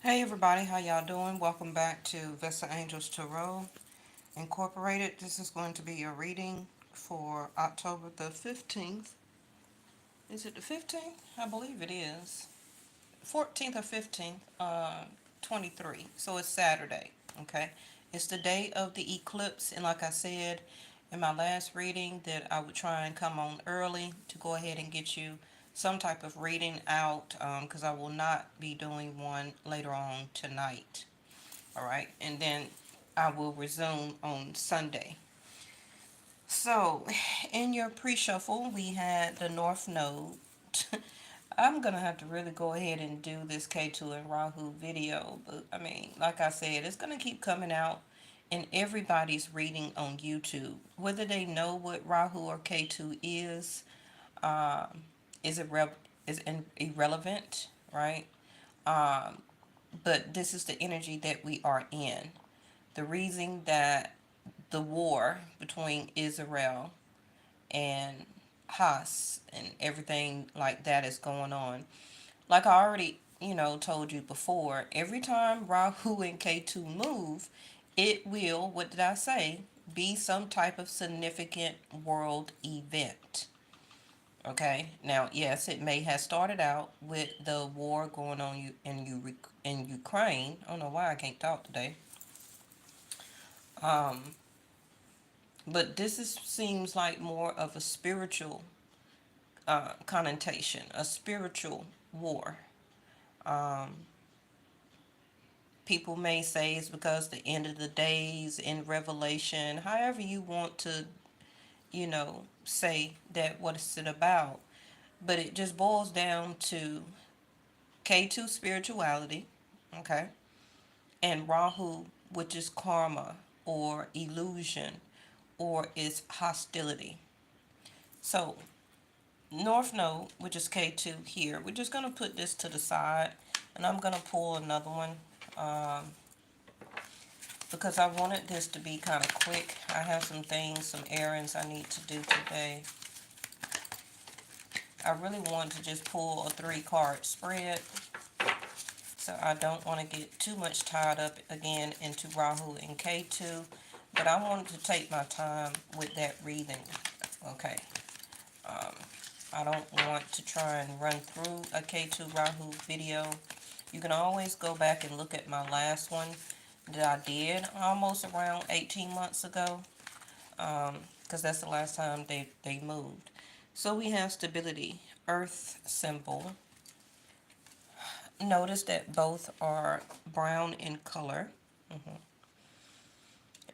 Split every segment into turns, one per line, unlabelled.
Hey everybody, how y'all doing? Welcome back to Vesta Angels Tarot Incorporated. This is going to be a reading for October the 15th. Is it the 15th? I believe it is. 14th or 15th, 23. So it's Saturday, okay? It's the day of the eclipse, and like I said in my last reading, that I would try and come on early to go ahead and get you some type of reading out, because I will not be doing one later on tonight. All right, and then I will resume on Sunday. So, in your pre-shuffle, we had the North Node. I'm gonna have to really go ahead and do this K2 and Rahu video, but I mean, like I said, it's gonna keep coming out in everybody's reading on YouTube, whether they know what Rahu or K2 um, is irrelevant, right? Um, but this is the energy that we are in. The reason that the war between Israel and Haas and everything like that is going on. Like I already, told you before, every time Rahu and K2 move, it will, what did I say, be some type of significant world event. Okay, now yes, it may have started out with the war going on in Ukraine. I don't know why I can't talk today. Um, but seems like more of a spiritual connotation, a spiritual war. Um, People may say it's because the end of the days in Revelation, however you want to, say that what is it about. But it just boils down to K2 spirituality, okay, and Rahu, which is karma or illusion or is hostility. So North Node, which is K2 here, we're just going to put this to the side and I'm going to pull another one um, because I wanted this to be kind of quick. I have some errands I need to do today. I really want to just pull a 3-card spread, so I don't want to get too much tied up again into Rahu and K2, but I wanted to take my time with that reading, okay? Um, I don't want to try and run through a K2 Rahu video. You can always go back and look at my last one that I did almost around 18 months ago, because that's the last time they moved. So we have stability, earth symbol. Notice that both are brown in color. Mhm.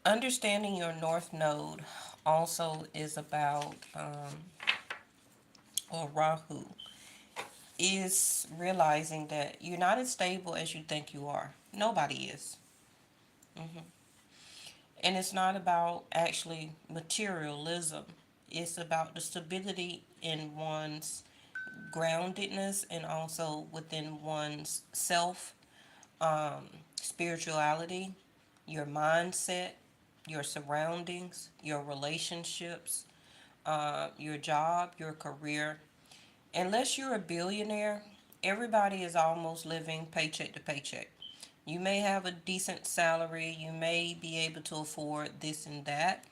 Understanding your north node also is about, or Rahu, is realizing that you're not as stable as you think you are. Nobody is. hmm And it's not about actually materialism. It's about the stability in one's groundedness and also within one's self, um, spirituality, your mindset, your surroundings, your relationships, your job, your career. Unless you're a billionaire, everybody is almost living paycheck to paycheck. You may have a decent salary, you may be able to afford this and that,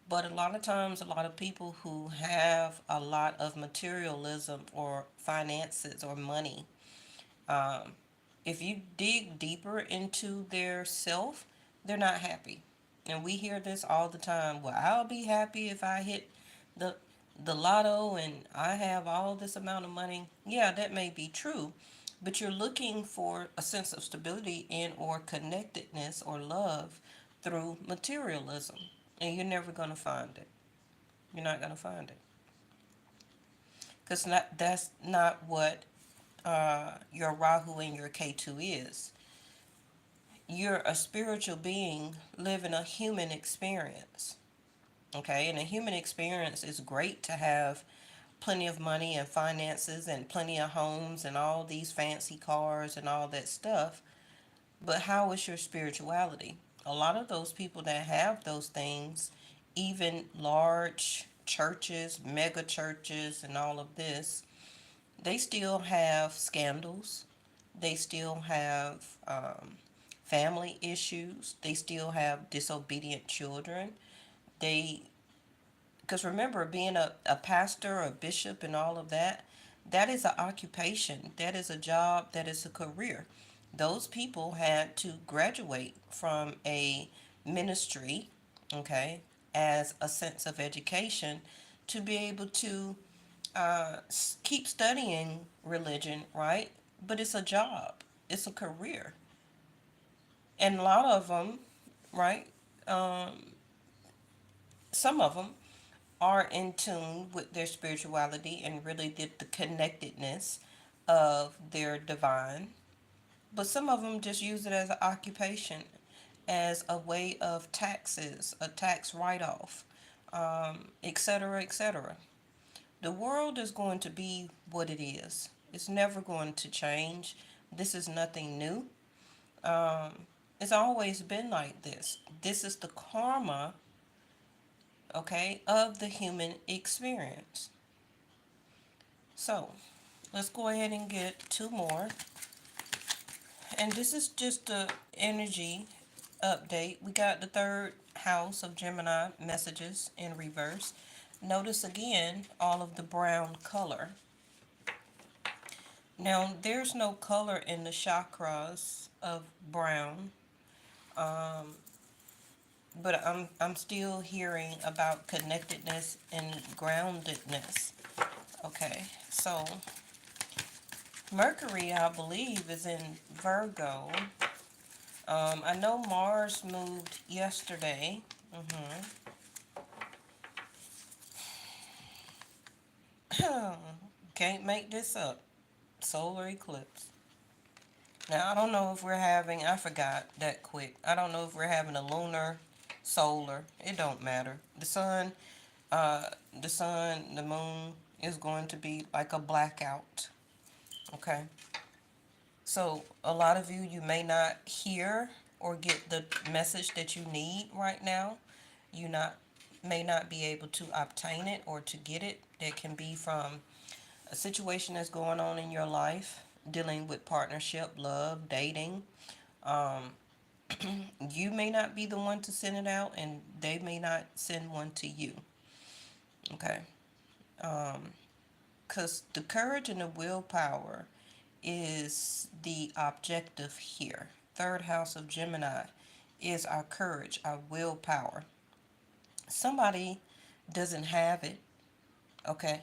but a lot of times, a lot of people who have a lot of materialism or finances or money, um, if you dig deeper into their self, they're not happy. And we hear this all the time. Well, I'll be happy if I hit the the lotto and I have all this amount of money. Yeah, that may be true, but you're looking for a sense of stability and or connectedness or love through materialism, and you're never going to find it. You're not going to find it because that's not what your Rahu and your K2 is. You're a spiritual being living a human experience. Okay, and a human experience is great to have plenty of money and finances and plenty of homes and all these fancy cars and all that stuff. But how is your spirituality? A lot of those people that have those things, even large churches, mega churches, and all of this, they still have scandals. They still have family issues. They still have disobedient children. They, because remember, being a pastor, a bishop, and all of that, that is an occupation. That is a job. That is a career. Those people had to graduate from a ministry, okay, as a sense of education to be able to keep studying religion, right? But it's a job, it's a career. And a lot of them, right? Um, some of them are in tune with their spirituality and really did the connectedness of their divine. But some of them just use it as an occupation, as a way of taxes, a tax write off, etc., etc. The world is going to be what it is. It's never going to change. This is nothing new. Um, it's always been like this. This is the karma, okay, of the human experience. So let's go ahead and get two more. And this is just the energy update. We got the third house of Gemini messages in reverse. Notice again all of the brown color. Now, there's no color in the chakras of brown, um, but I'm still hearing about connectedness and groundedness. Okay, so Mercury, I believe, is in Virgo. I know Mars moved yesterday. Can't make this up. Solar eclipse. Now, I don't know if we're having, I forgot that quick. I don't know if we're having a lunar, solar. It don't matter. Uh, the moon is going to be like a blackout. Okay. So a lot of you, you may not hear or get the message that you need right now. You not may not be able to obtain it or to get it. That can be from a situation that's going on in your life, dealing with partnership, love, dating. Um, you may not be the one to send it out, and they may not send one to you. Okay. Because the courage and the willpower is the objective here. Third house of Gemini is our courage, our willpower. Somebody doesn't have it, okay?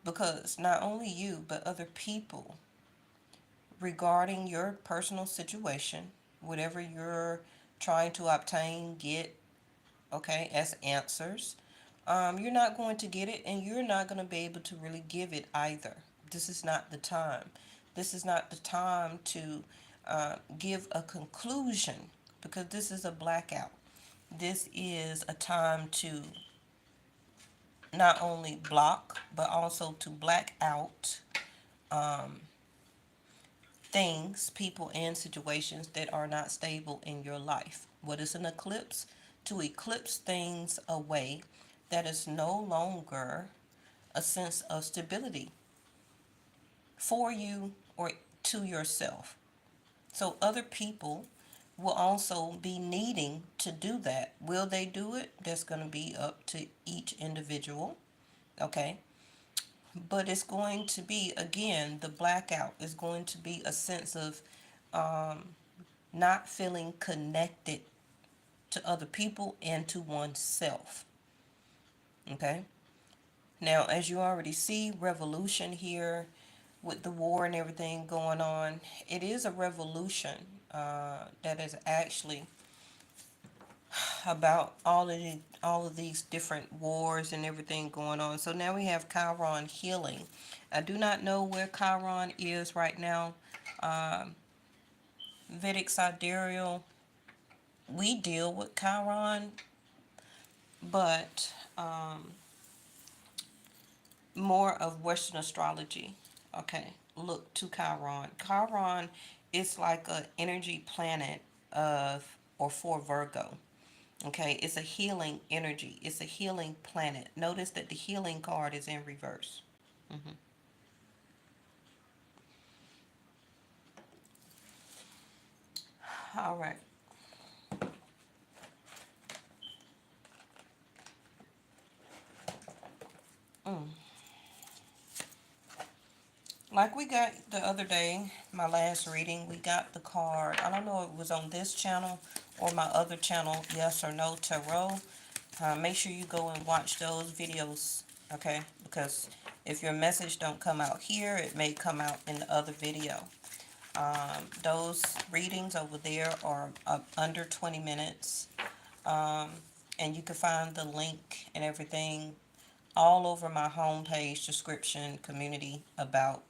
Because not only you, but other people regarding your personal situation, whatever you're trying to obtain, get, okay, as answers, you're not going to get it and you're not going to be able to really give it either. This is not the time. This is not the time to give a conclusion because this is a blackout. This is a time to not only block but also to black out things, people, and situations that are not stable in your life. What is an eclipse? To eclipse things away that is no longer a sense of stability for you or to yourself. So other people will also be needing to do that. Will they do it? That's going to be up to each individual. Okay. But it's going to be, again, the blackout is going to be a sense of not feeling connected to other people and to oneself. Okay. Now, as you already see, revolution here with the war and everything going on, it is a revolution that is actually about all of these different wars and everything going on. So now we have Chiron healing. I do not know where Chiron is right now. Um, Vedic sidereal, we deal with Chiron, but more of Western astrology. Okay, look to Chiron. Chiron is like an energy planet of or for Virgo. Okay, it's a healing energy. It's a healing planet. Notice that the healing card is in reverse. All right. Mm. Like we got the other day, my last reading, we got the card. I don't know if it was on this channel or my other channel, Yes or No Tarot. Make sure you go and watch those videos, okay? Because if your message don't come out here, it may come out in the other video. Those readings over there are under 20 minutes. Um, and you can find the link and everything all over my homepage, description, community, about,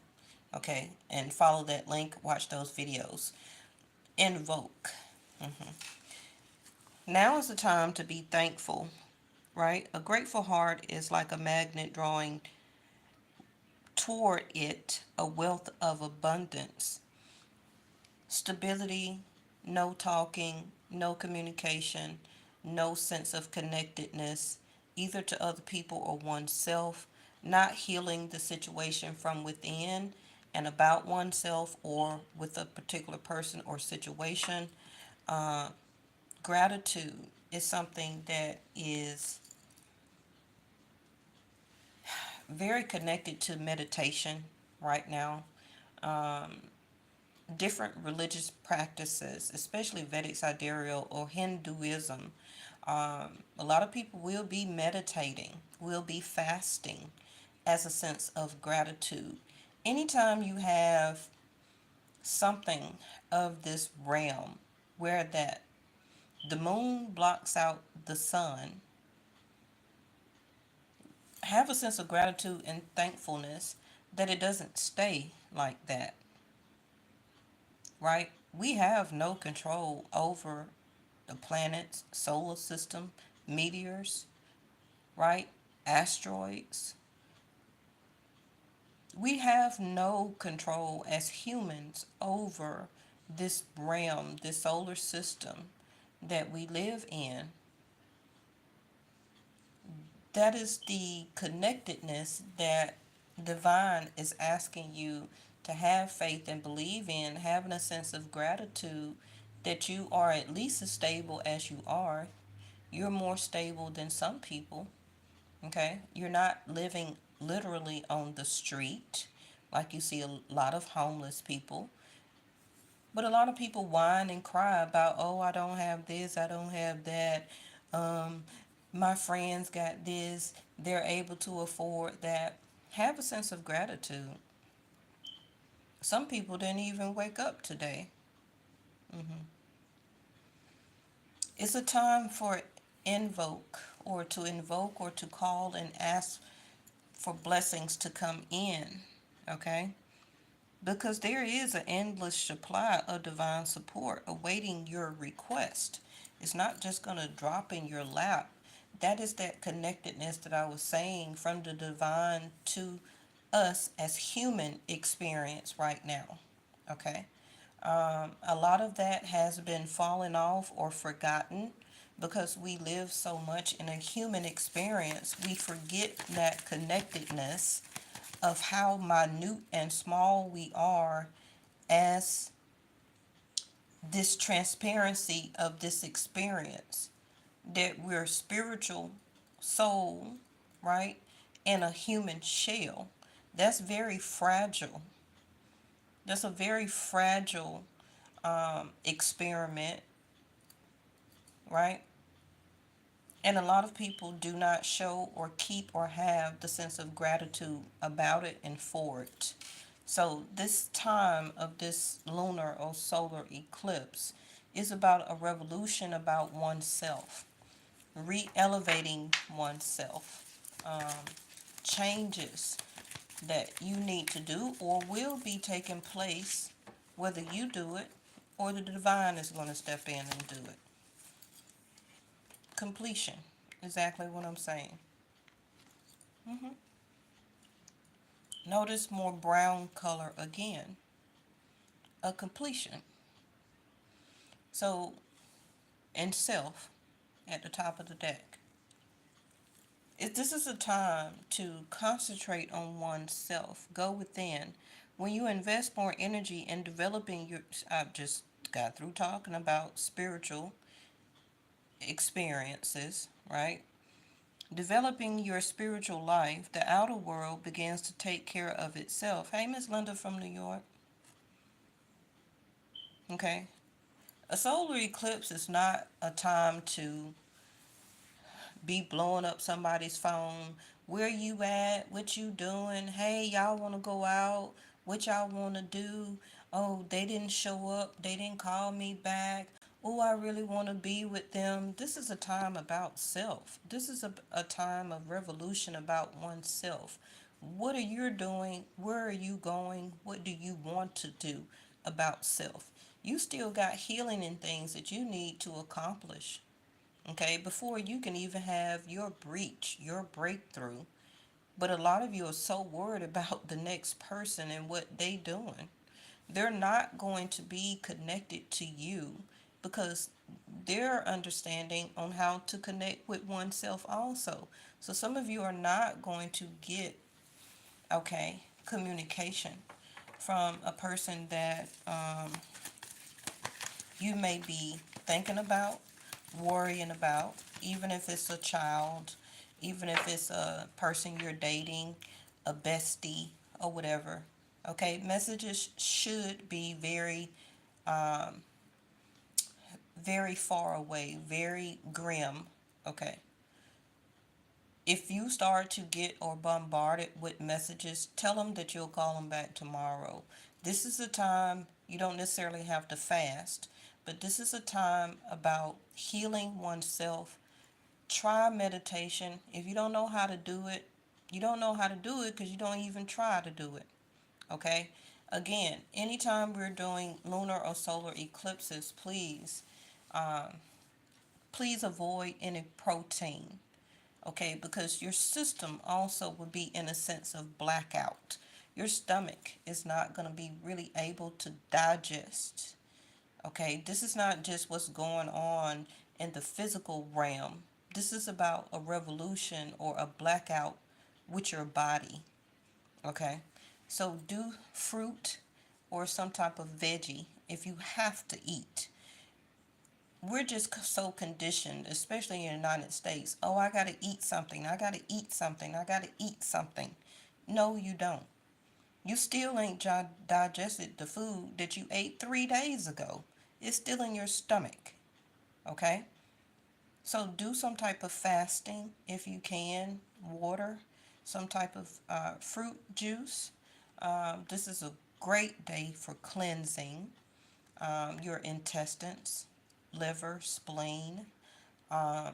okay? And follow that link, watch those videos. Invoke. hmm Now is the time to be thankful, right? A grateful heart is like a magnet drawing toward it a wealth of abundance. Stability, no talking, no communication, no sense of connectedness, either to other people or oneself, not healing the situation from within and about oneself or with a particular person or situation. Uh, Gratitude is something that is very connected to meditation right now. Um, Different religious practices, especially Vedic sidereal or Hinduism, a lot of people will be meditating, will be fasting as a sense of gratitude. Anytime you have something of this realm where that the moon blocks out the sun, have a sense of gratitude and thankfulness that it doesn't stay like that, right? We have no control over the planets, solar system, meteors, right? Asteroids. We have no control as humans over this realm, this solar system that we live in. That is the connectedness that divine is asking you to have faith and believe in, having a sense of gratitude that you are at least as stable as you are. You're more stable than some people. Okay, you're not living literally on the street like you see a lot of homeless people. But a lot of people whine and cry about, oh, I don't have this, I don't have that. Um, my friends got this, they're able to afford that. Have a sense of gratitude. Some people didn't even wake up today. hmm It's a time for invoke or to call and ask for blessings to come in. Okay? Because there is an endless supply of divine support awaiting your request. It's not just going to drop in your lap. That is that connectedness that I was saying from the divine to us as human experience right now. Okay? A lot of that has been fallen off or forgotten because we live so much in a human experience. We forget that connectedness of how minute and small we are as this transparency of this experience, that we're spiritual soul, right, in a human shell. That's very fragile. That's a very fragile experiment, right? And a lot of people do not show or keep or have the sense of gratitude about it and for it. So this time of this lunar or solar eclipse is about a revolution about oneself, re-elevating oneself, changes that you need to do or will be taking place, whether you do it or the divine is going to step in and do it. Completion, exactly what I'm saying. hmm Notice more brown color again, a completion. So, and self at the top of the deck. This is a time to concentrate on oneself, go within. When you invest more energy in developing your, just got through talking about spiritual experiences, right? Developing your spiritual life, the outer world begins to take care of itself. Hey, Miss Linda from New York. Okay. A solar eclipse is not a time to be blowing up somebody's phone. Where you at? What you doing? Hey, y'all want to go out? What y'all want to do? Oh, they didn't show up. They didn't call me back. Oh, I really want to be with them. This is a time about self. This is a time of revolution about oneself. What are you doing? Where are you going? What do you want to do about self? You still got healing and things that you need to accomplish, okay, before you can even have your breach, your breakthrough. But a lot of you are so worried about the next person and what they doing. They're not going to be connected to you because they're understanding on how to connect with oneself also. So some of you are not going to get, okay, communication from a person that you may be thinking about, worrying about, even if it's a child, even if it's a person you're dating, a bestie, or whatever. Okay, messages should be very far away, very grim. Okay. If you start to get or bombarded with messages, tell them that you'll call them back tomorrow. This is a time you don't necessarily have to fast, but this is a time about healing oneself. Try meditation. If you don't know how to do it, you don't know how to do it because you don't even try to do it. Okay? Again, anytime we're doing lunar or solar eclipses, please avoid any protein. Okay, because your system also will be in a sense of blackout. Your stomach is not going to be really able to digest. Okay, this is not just what's going on in the physical realm. This is about a revolution or a blackout with your body. Okay, so do fruit or some type of veggie if you have to eat. We're just so conditioned, especially in the United States. Oh, I got to eat something. I got to eat something. I got to eat something. No, you don't. You still ain't digested the food that you ate 3 days ago. It's still in your stomach. Okay? So do some type of fasting if you can, water, some type of fruit juice. This is a great day for cleansing your intestines, liver, spleen. Um,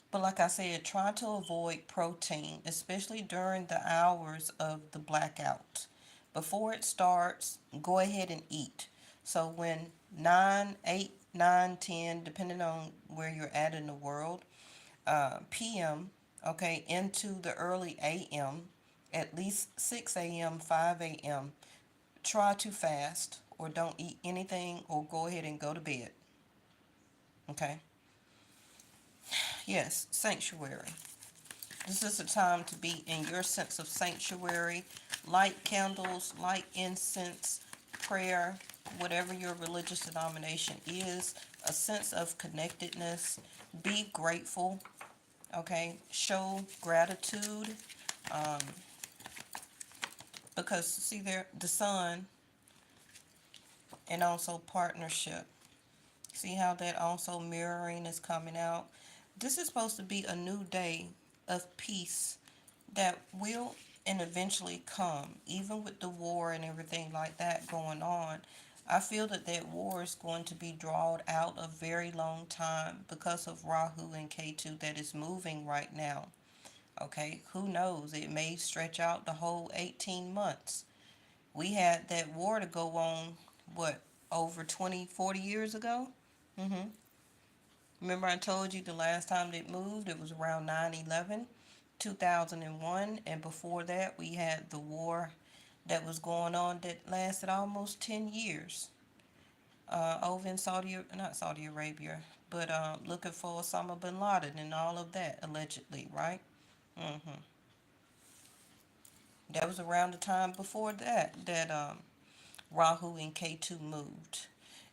but like I said, try to avoid protein, especially during the hours of the blackout. Before it starts, go ahead and eat. So when 9, 8, 9, 10, depending on where you're at in the world, p.m., okay, into the early a.m., at least 6 a.m., 5 a.m., try to fast or don't eat anything or go ahead and go to bed. Okay? Yes, sanctuary. This is a time to be in your sense of sanctuary. Light candles, light incense, prayer, whatever your religious denomination is, a sense of connectedness. Be grateful, okay? Show gratitude, um, because see there, the sun, and also partnership. See how that also mirroring is coming out? This is supposed to be a new day of peace that will and eventually come, even with the war and everything like that going on. I feel that that war is going to be drawn out a very long time because of Rahu and Ketu that is moving right now. Okay, who knows? It may stretch out the whole 18 months. We had that war to go on, what, over 20, 40 years ago? Mm-hmm. Remember I told you the last time it moved, it was around 9/11, 2001, and before that we had the war that was going on that lasted almost 10 years over in not Saudi Arabia, but looking for Osama bin Laden and all of that, allegedly, right? Hmm. That was around the time before that Rahu and K2 moved.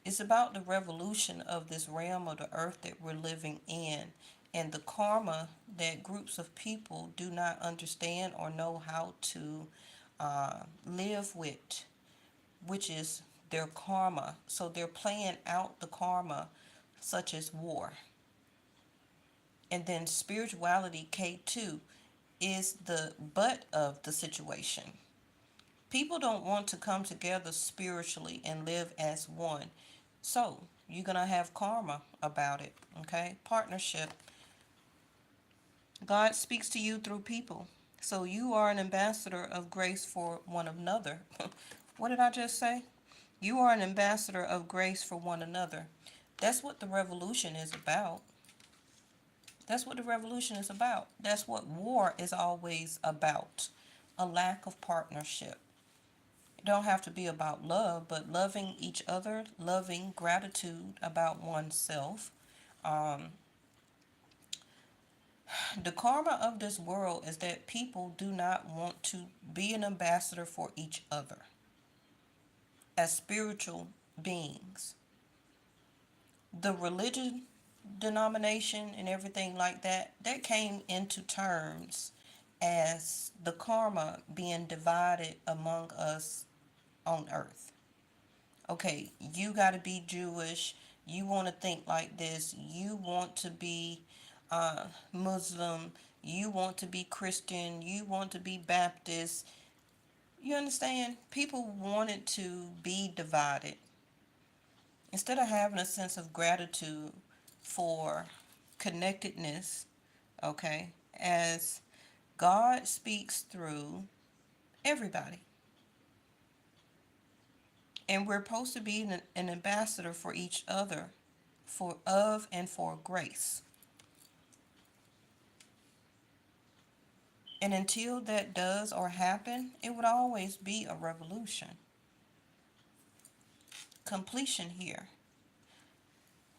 It's about the revolution of this realm of the earth that we're living in, and the karma that groups of people do not understand or know how to live with, which is their karma. So they're playing out the karma, such as war. And then spirituality, K2, is the butt of the situation. People don't want to come together spiritually and live as one. So you're going to have karma about it. Okay? Partnership. God speaks to you through people. So you are an ambassador of grace for one another. What did I just say? You are an ambassador of grace for one another. That's what the revolution is about. That's what the revolution is about. That's what war is always about. A lack of partnership. It don't have to be about love, but loving each other, loving gratitude about oneself. Um, the karma of this world is that people do not want to be an ambassador for each other as spiritual beings. The religion denomination and everything like that, that came into terms as the karma being divided among us on earth. Okay, you got to be Jewish, you want to think like this, you want to be Muslim, you want to be Christian, you want to be Baptist. You understand? People wanted to be divided instead of having a sense of gratitude for connectedness. Okay, as God speaks through everybody, and we're supposed to be an ambassador for each other, for of and for grace. And until that does or happen, it would always be a revolution. Completion here.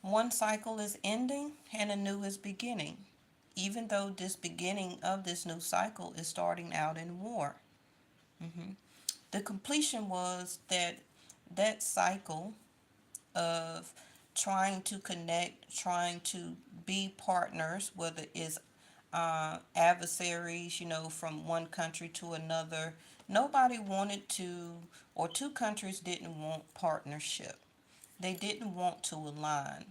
One cycle is ending and a new is beginning, even though this beginning of this new cycle is starting out in war. Mm-hmm. The completion was that cycle of trying to connect, trying to be partners, whether it's adversaries, from one country to another. Nobody wanted to, or two countries didn't want partnership. They didn't want to align.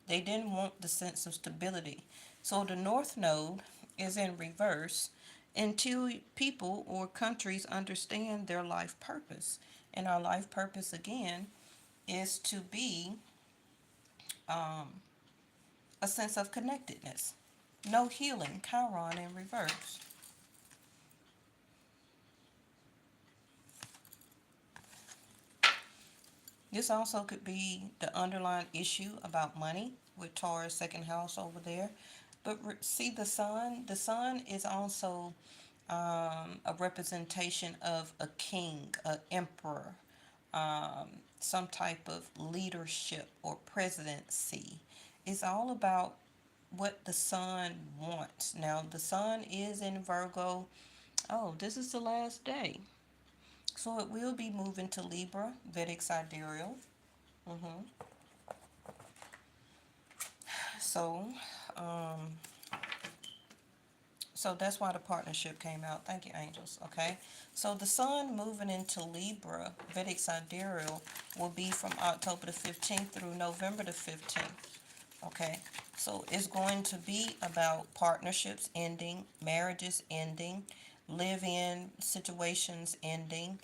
They didn't want the sense of stability. So the North Node is in reverse until people or countries understand their life purpose. And our life purpose, again, is to be a sense of connectedness. No healing, Chiron in reverse. This also could be the underlying issue about money with Taurus second house over there. But see the sun is also a representation of a king, an emperor, some type of leadership or presidency. It's all about what the sun wants. Now, the sun is in Virgo. Oh, this is the last day. So it will be moving to Libra, Vedic sidereal. hmm So, um, so that's why the partnership came out. Thank you, angels. Okay. So the sun moving into Libra, Vedic sidereal, will be from October the 15th through November the 15th. Okay. So it's going to be about partnerships ending, marriages ending, live-in situations ending,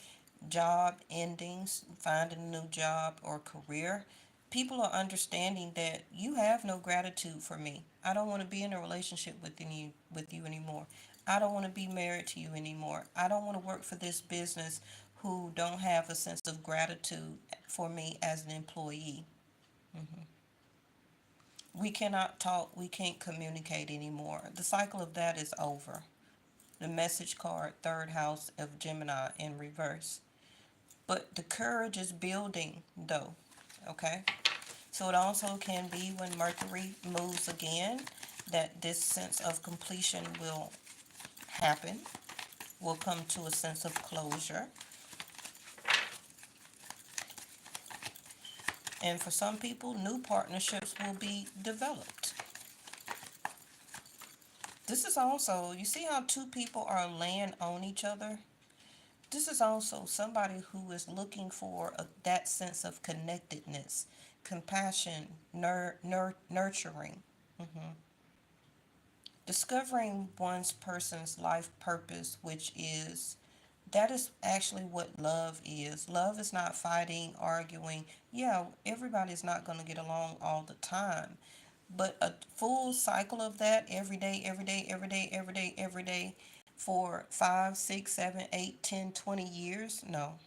job endings, finding a new job or career. People are understanding that you have no gratitude for me. I don't want to be in a relationship with you anymore. I don't want to be married to you anymore. I don't want to work for this business who don't have a sense of gratitude for me as an employee. hmm We cannot talk, we can't communicate anymore. The cycle of that is over. The message card, third house of Gemini in reverse. But the courage is building though. Okay? So it also can be when Mercury moves again that this sense of completion will happen. We'll come to a sense of closure. And for some people, new partnerships will be developed. This is also, you see how two people are laying on each other? This is also somebody who is looking for that sense of connectedness, compassion, nurturing. Mhm. Discovering one's person's life purpose, which is that is actually what love is. Love is not fighting, arguing. Yeah, everybody's not going to get along all the time. But a full cycle of that every day, every day, every day, every day, every day for 5, 6, 7, 8, 10, 20 years, no.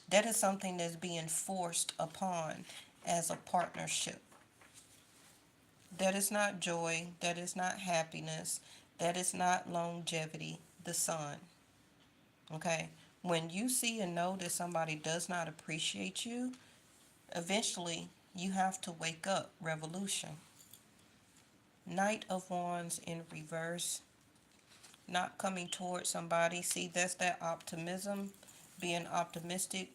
That is something that's being forced upon as a partnership. That is not joy. That is not happiness. That is not longevity. The sun. Okay? When you see and know that somebody does not appreciate you, eventually you have to wake up. Revolution. Knight of Wands in reverse. Not coming towards somebody. See, that's that optimism. Being optimistic.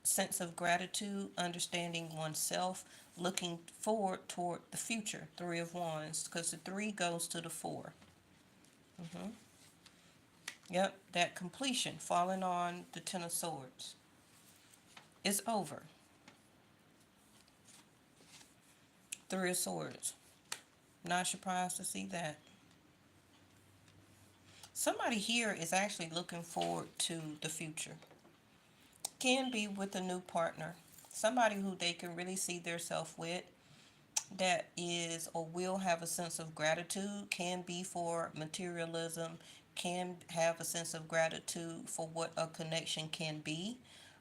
Sense of gratitude. Understanding oneself. Looking forward toward the future. Three of Wands. Because the 3 goes to the 4. Mm-hmm. Yep, that completion. Falling on the 10 of Swords. It's over. 3 of Swords. Not surprised to see that. Somebody here is actually looking forward to the future. Can be with a new partner. Somebody who they can really see themselves with, that is or will have a sense of gratitude. Can be for materialism. Can have a sense of gratitude for what a connection can be.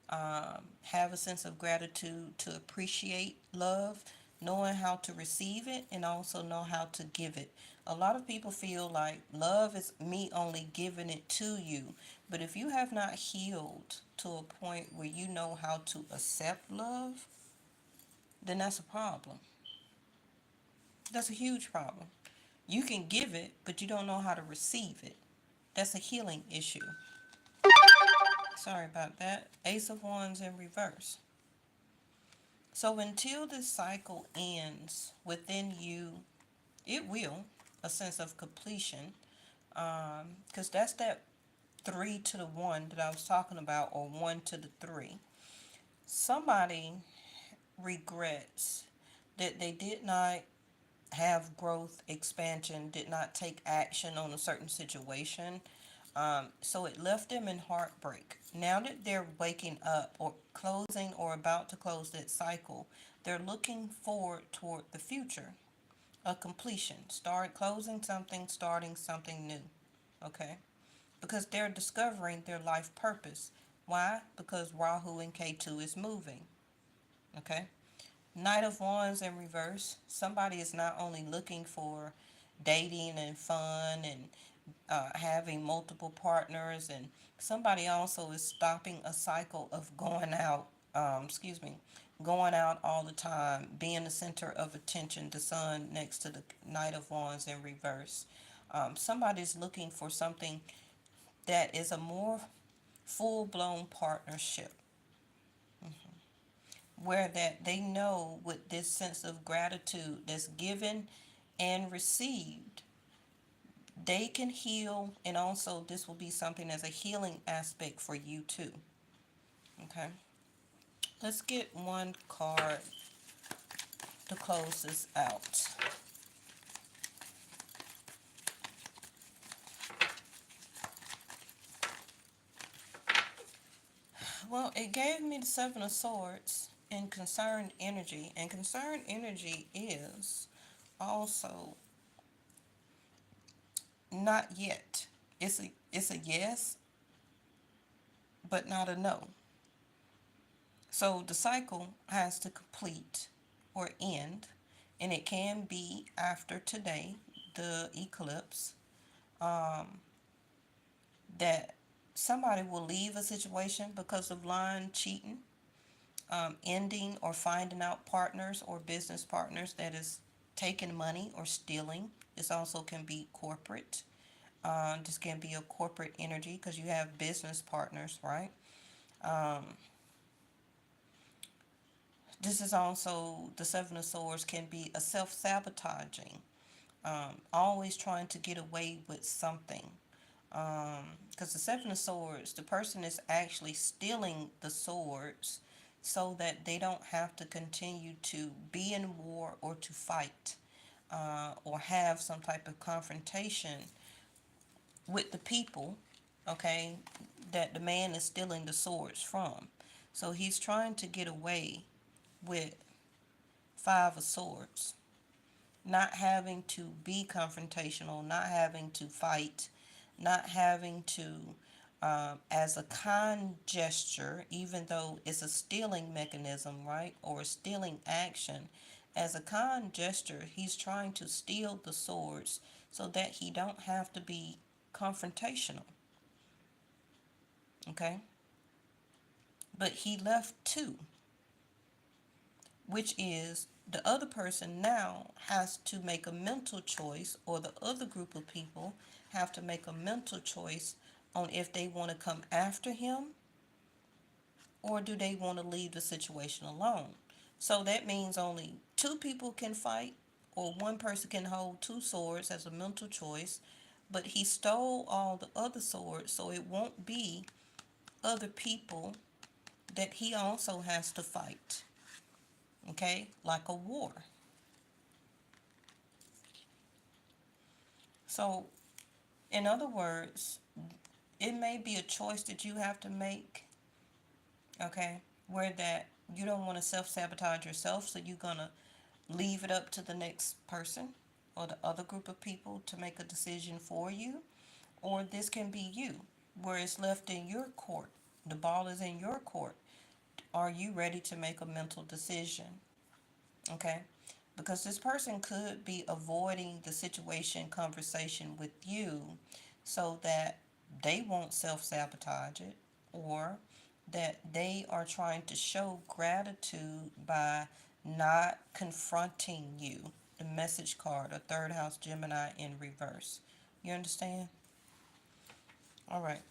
Have a sense of gratitude to appreciate love, knowing how to receive it and also know how to give it. A lot of people feel like love is me only giving it to you. But if you have not healed to a point where you know how to accept love, then that's a problem. That's a huge problem. You can give it, but you don't know how to receive it. That's a healing issue. Sorry about that. Ace of Wands in reverse. So until this cycle ends within you, it will, a sense of completion, because that's that 3 to the 1 that I was talking about, or 1 to the 3. Somebody regrets that they did not have growth, expansion, did not take action on a certain situation. So it left them in heartbreak. Now that they're waking up or closing or about to close that cycle, they're looking forward toward the future, a completion. Start closing something, starting something new. Okay? Because they're discovering their life purpose. Why? Because Rahu and Ketu is moving. Okay? Knight of Wands in reverse. Somebody is not only looking for dating and fun and having multiple partners, and somebody also is stopping a cycle of going out, going out all the time, being the center of attention, the sun next to the Knight of Wands in reverse. Somebody's looking for something that is a more full-blown partnership, where that they know with this sense of gratitude that's given and received, they can heal, and also this will be something as a healing aspect for you too. Okay, let's get one card to close this out. Well, it gave me the 7 of Swords and concerned energy, and concerned energy is also not yet. It's a yes, but not a no. So the cycle has to complete or end, and it can be after today, the eclipse, that somebody will leave a situation because of lying, cheating, ending or finding out partners or business partners that is taking money or stealing. This also can be corporate. This can be a corporate energy because you have business partners, right? This is also, the Seven of Swords can be a self-sabotaging, always trying to get away with something. Because the Seven of Swords, the person is actually stealing the swords so that they don't have to continue to be in war or to fight, or have some type of confrontation with the people, okay, that the man is stealing the swords from. So he's trying to get away with Five of Swords, not having to be confrontational, not having to fight, not having to, as a kind gesture, even though it's a stealing mechanism, right, or a stealing action, as a kind gesture, he's trying to steal the swords so that he don't have to be confrontational, okay? But he left two, which is the other person now has to make a mental choice, or the other group of people have to make a mental choice on if they want to come after him or do they want to leave the situation alone. So that means only two people can fight, or one person can hold two swords as a mental choice, but he stole all the other swords, so it won't be other people that he also has to fight, okay, like a war. So, in other words, it may be a choice that you have to make, okay, where that you don't want to self-sabotage yourself, so you're going to leave it up to the next person or the other group of people to make a decision for you, or this can be you, where it's left in your court. The ball is in your court. Are you ready to make a mental decision? Okay? Because this person could be avoiding the situation, conversation with you so that they won't self-sabotage it, or that they are trying to show gratitude by not confronting you. The message card, a third house Gemini in reverse. You understand? All right.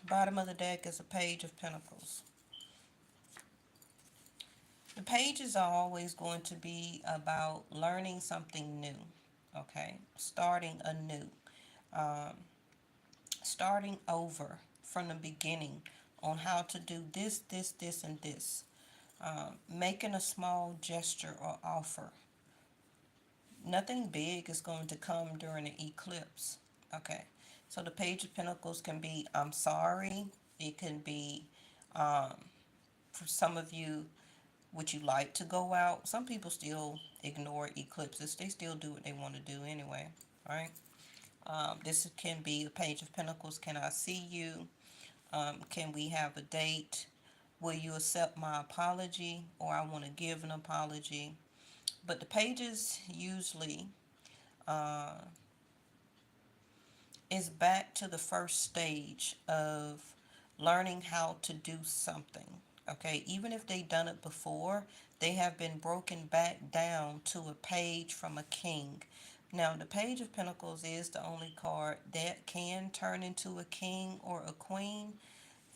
Bottom of the deck is a page of pentacles. The pages are always going to be about learning something new, okay? Starting anew, um, starting over from the beginning on how to do this, this, this, and this. Making a small gesture or offer. Nothing big is going to come during an eclipse, okay? So the Page of Pentacles can be, I'm sorry. It can be, um, for some of you, would you like to go out? Some people still ignore eclipses. They still do what they want to do anyway, right? This can be a Page of Pentacles. Can I see you? Can we have a date? Will you accept my apology? Or I want to give an apology. But the pages usually uh, is back to the first stage of learning how to do something. Okay, even if they've done it before, they have been broken back down to a page from a king. Now, the Page of Pentacles is the only card that can turn into a king or a queen.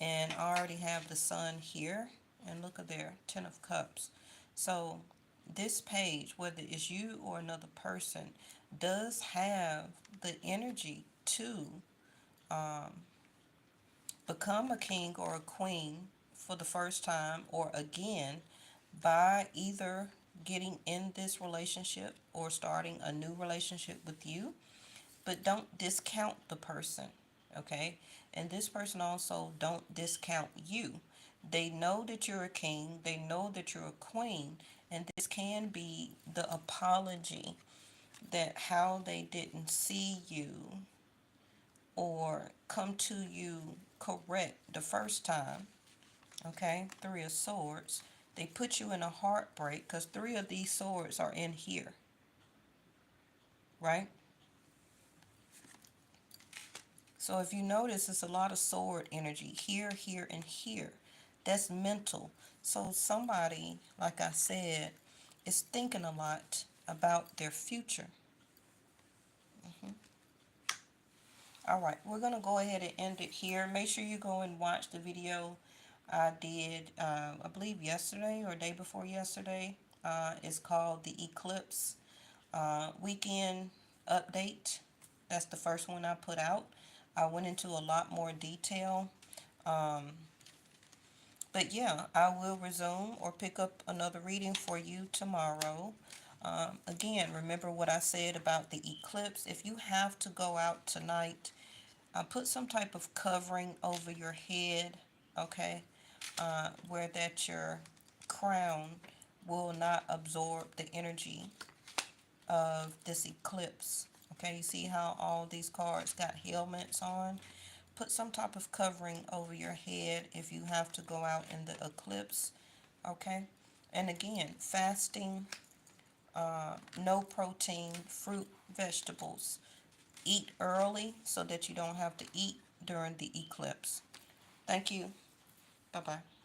And I already have the Sun here. And look at there, Ten of Cups. So this page, whether it's you or another person, does have the energy to um, become a king or a queen for the first time or again by either getting in this relationship or starting a new relationship with you. But don't discount the person, okay? And this person also don't discount you. They know that you're a king, they know that you're a queen, and this can be the apology that how they didn't see you or come to you correct the first time, okay? Three of Swords. They put you in a heartbreak because three of these swords are in here, right? So if you notice, it's a lot of sword energy here, here, and here. That's mental. So somebody, like I said, is thinking a lot about their future. All right, we're going to go ahead and end it here. Make sure you go and watch the video I did, I believe yesterday or day before yesterday. It's called the Eclipse weekend update. That's the first one I put out. I went into a lot more detail. Um, but yeah, I will resume or pick up another reading for you tomorrow. Again, remember what I said about the eclipse. If you have to go out tonight, put some type of covering over your head, okay, where that your crown will not absorb the energy of this eclipse. Okay, you see how all these cards got helmets on? Put some type of covering over your head if you have to go out in the eclipse. Okay, and again, fasting, no protein, fruit, vegetables. Eat early so that you don't have to eat during the eclipse. Thank you. Bye bye.